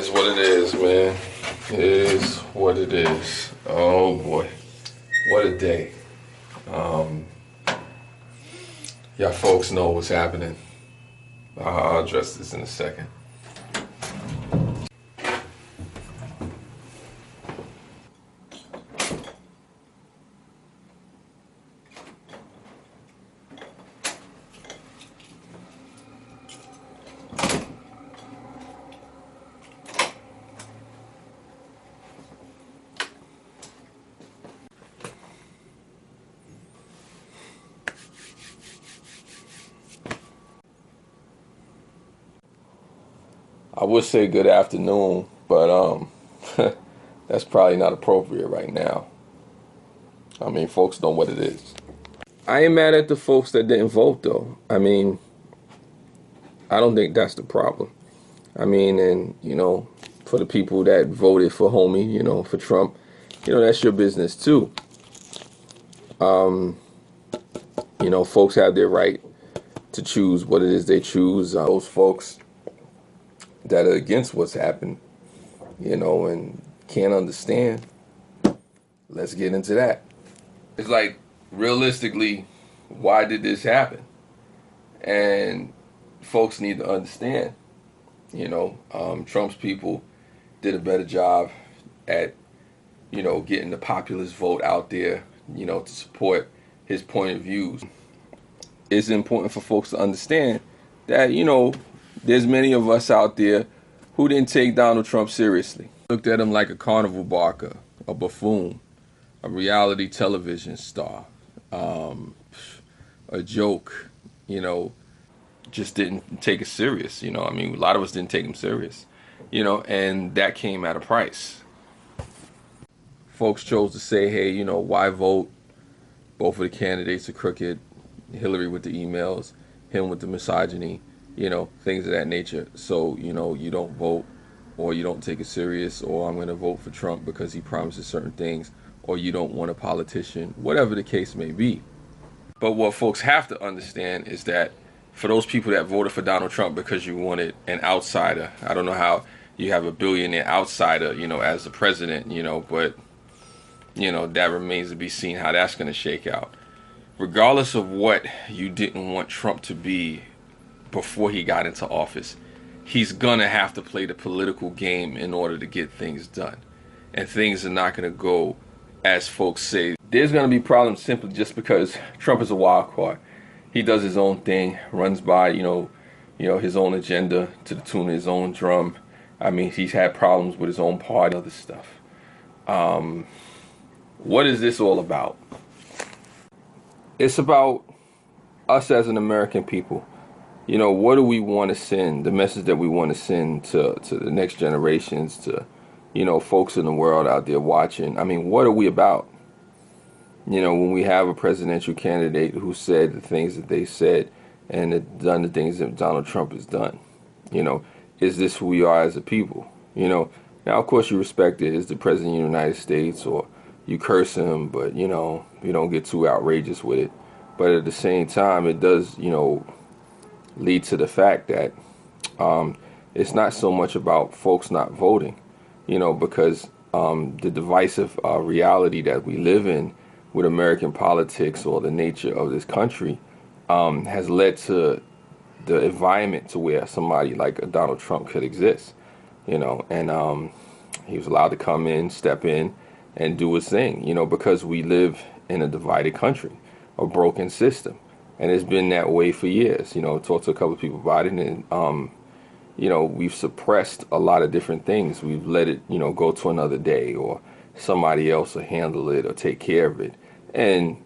is what it is, man. It is what it is. Oh boy, what a day. Y'all folks know what's happening. I'll address this in a second. I would say good afternoon, but that's probably not appropriate right now. I mean, folks know what it is. I ain't mad at the folks that didn't vote, though. I mean, I don't think that's the problem. I mean, and, for the people that voted for homie, for Trump, that's your business, too. Folks have their right to choose what it is they choose. Those folks that are against what's happened, and can't understand, let's get into that. It's like, realistically, why did this happen? And folks need to understand, Trump's people did a better job at, getting the populist vote out there, to support his point of views. It's important for folks to understand that, there's many of us out there who didn't take Donald Trump seriously. Looked at him like a carnival barker, a buffoon, a reality television star, a joke, just didn't take it serious. A lot of us didn't take him serious, and that came at a price. Folks chose to say, hey, why vote? Both of the candidates are crooked. Hillary with the emails, him with the misogyny, things of that nature. So, you don't vote, or you don't take it serious, or I'm going to vote for Trump because he promises certain things, or you don't want a politician, whatever the case may be. But what folks have to understand is that for those people that voted for Donald Trump because you wanted an outsider, I don't know how you have a billionaire outsider, as the president, but, that remains to be seen how that's going to shake out. Regardless of what you didn't want Trump to be before he got into office, he's gonna have to play the political game in order to get things done. And things are not gonna go as folks say. There's gonna be problems simply just because Trump is a wild card. He does his own thing, runs by, his own agenda to the tune of his own drum. I mean, he's had problems with his own party, other stuff. What is this all about? It's about us as an American people. What do we want to send, the message that we want to send to the next generations, to, folks in the world out there watching. I mean, what are we about? When we have a presidential candidate who said the things that they said and done the things that Donald Trump has done, is this who we are as a people? Now, of course, you respect it as the president of the United States, or you curse him, but, you don't get too outrageous with it. But at the same time, it does, lead to the fact that it's not so much about folks not voting, because the divisive reality that we live in with American politics, or the nature of this country, has led to the environment to where somebody like a Donald Trump could exist, and he was allowed to come in, step in, and do his thing, because we live in a divided country, a broken system. And it's been that way for years. Talked to a couple of people about it, and we've suppressed a lot of different things. We've let it, go to another day, or somebody else will handle it or take care of it. And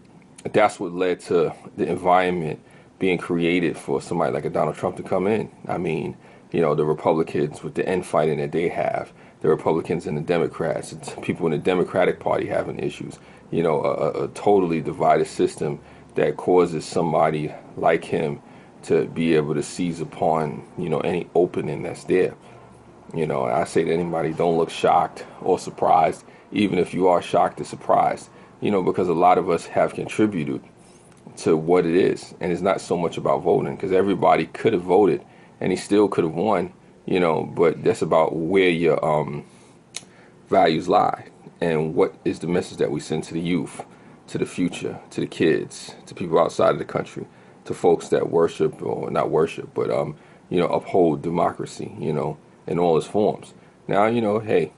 that's what led to the environment being created for somebody like a Donald Trump to come in. I mean, the Republicans with the infighting that they have, the Republicans and the Democrats, it's people in the Democratic Party having issues, a totally divided system that causes somebody like him to be able to seize upon, any opening that's there. I say to anybody, don't look shocked or surprised, even if you are shocked or surprised, because a lot of us have contributed to what it is. And it's not so much about voting, because everybody could have voted and he still could have won, but that's about where your values lie, and what is the message that we send to the youth, to the future, to the kids, to people outside of the country, to folks that worship, or not worship, but uphold democracy, in all its forms. Now, hey,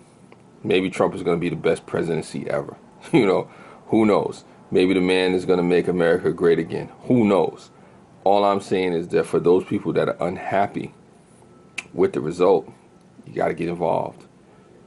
maybe Trump is going to be the best presidency ever. Who knows? Maybe the man is going to make America great again. Who knows? All I'm saying is that for those people that are unhappy with the result, you got to get involved.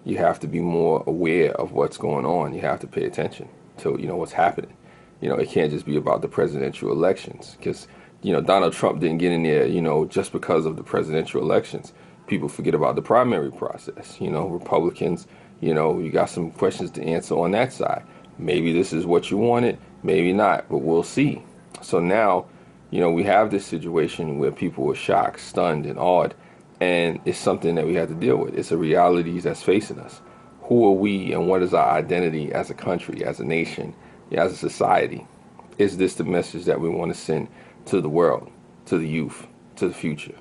You have to be more aware of what's going on. You have to pay attention to what's happening. It can't just be about the presidential elections, because Donald Trump didn't get in there just because of the presidential elections. People forget about the primary process. Republicans, you got some questions to answer on that side. Maybe this is what you wanted, maybe not, but we'll see. So now, we have this situation where people are shocked, stunned, and awed. And it's something that we have to deal with. It's a reality that's facing us. Who are we, and what is our identity as a country, as a nation, as a society? Is this the message that we want to send to the world, to the youth, to the future?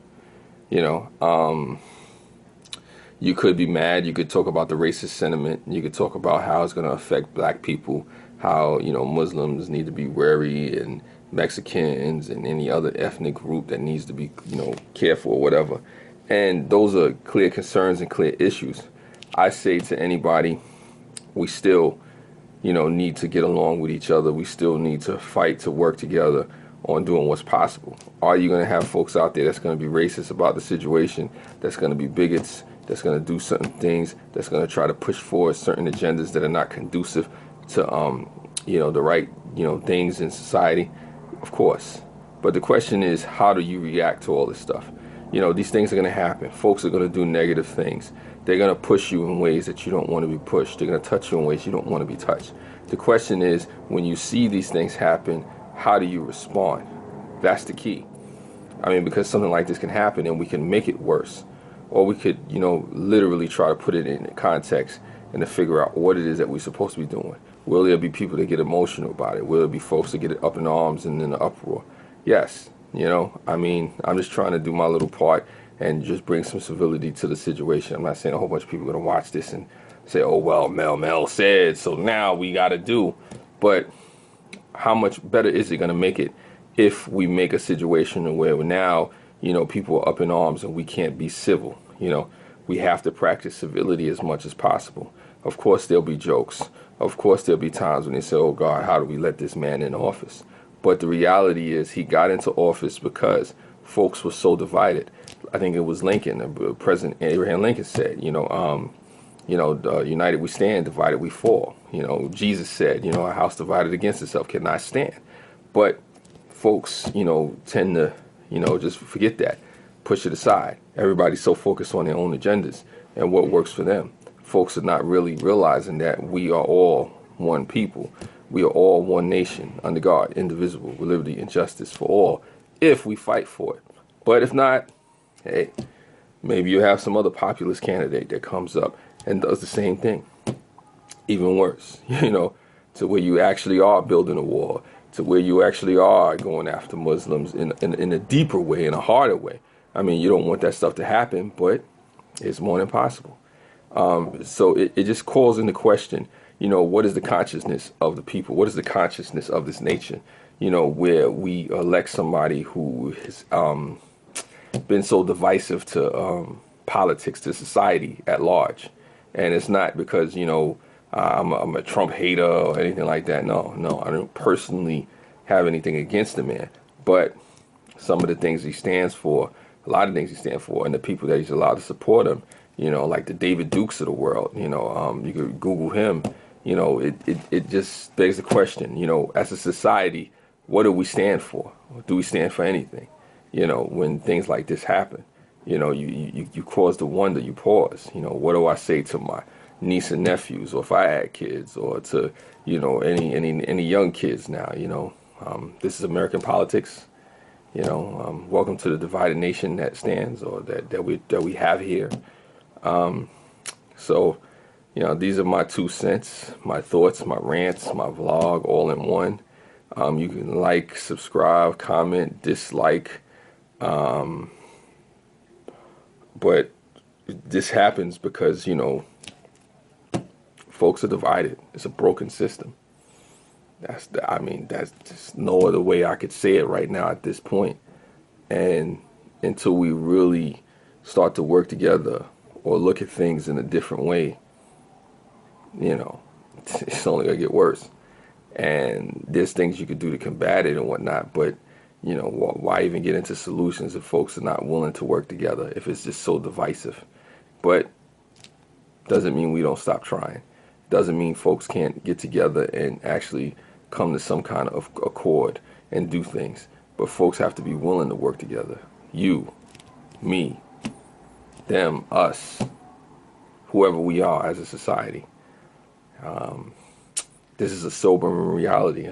You could be mad. You could talk about the racist sentiment. You could talk about how it's going to affect black people, how, Muslims need to be wary, and Mexicans and any other ethnic group that needs to be, careful or whatever. And those are clear concerns and clear issues. I say to anybody, we still, need to get along with each other. We still need to fight to work together on doing what's possible. Are you going to have folks out there that's going to be racist about the situation, that's going to be bigots, that's going to do certain things, that's going to try to push forward certain agendas that are not conducive to, the right, things in society? Of course. But the question is, how do you react to all this stuff? These things are going to happen. Folks are going to do negative things. They're going to push you in ways that you don't want to be pushed. They're going to touch you in ways you don't want to be touched. The question is, when you see these things happen, how do you respond? That's the key. Because something like this can happen and we can make it worse. Or we could, literally try to put it in context and to figure out what it is that we're supposed to be doing. Will there be people that get emotional about it? Will there be folks that get up in arms and in an uproar? Yes. I'm just trying to do my little part and just bring some civility to the situation. I'm not saying a whole bunch of people are going to watch this and say, oh, well, Mel said, so now we got to do. But how much better is it going to make it if we make a situation where now, people are up in arms and we can't be civil? We have to practice civility as much as possible. Of course, there'll be jokes. Of course, there'll be times when they say, oh, God, how do we let this man in office? But the reality is he got into office because folks were so divided. I think it was Lincoln, President Abraham Lincoln said, united we stand, divided we fall. Jesus said, a house divided against itself cannot stand. But folks, tend to, just forget that, push it aside. Everybody's so focused on their own agendas and what works for them. Folks are not really realizing that we are all one people. We are all one nation, under God, indivisible, with liberty and justice for all, if we fight for it. But if not, hey, maybe you have some other populist candidate that comes up and does the same thing. Even worse, to where you actually are building a wall, to where you actually are going after Muslims in a deeper way, in a harder way. You don't want that stuff to happen, but it's more than possible. So it just calls into question, what is the consciousness of the people? What is the consciousness of this nation? Where we elect somebody who has been so divisive to politics, to society at large. And it's not because, I'm a Trump hater or anything like that. No, I don't personally have anything against the man. But some of the things he stands for, a lot of things he stands for, and the people that he's allowed to support him, like the David Dukes of the world, you could Google him. It just begs the question, as a society, what do we stand for? Do we stand for anything? When things like this happen, you cause the wonder, you pause. What do I say to my niece and nephews, or if I had kids, or to, any young kids now, this is American politics. Welcome to the divided nation that stands, or that we have here. So, these are my 2 cents, my thoughts, my rants, my vlog, all in one. You can like, subscribe, comment, dislike. But this happens because, folks are divided. It's a broken system. That's just no other way I could say it right now at this point. And until we really start to work together or look at things in a different way, you know, it's only gonna get worse. And there's things you could do to combat it and whatnot, but why even get into solutions if folks are not willing to work together, if it's just so divisive? But doesn't mean we don't stop trying. Doesn't mean folks can't get together and actually come to some kind of accord and do things. But folks have to be willing to work together. You, me, them, us, whoever we are as a society. This is a sobering reality.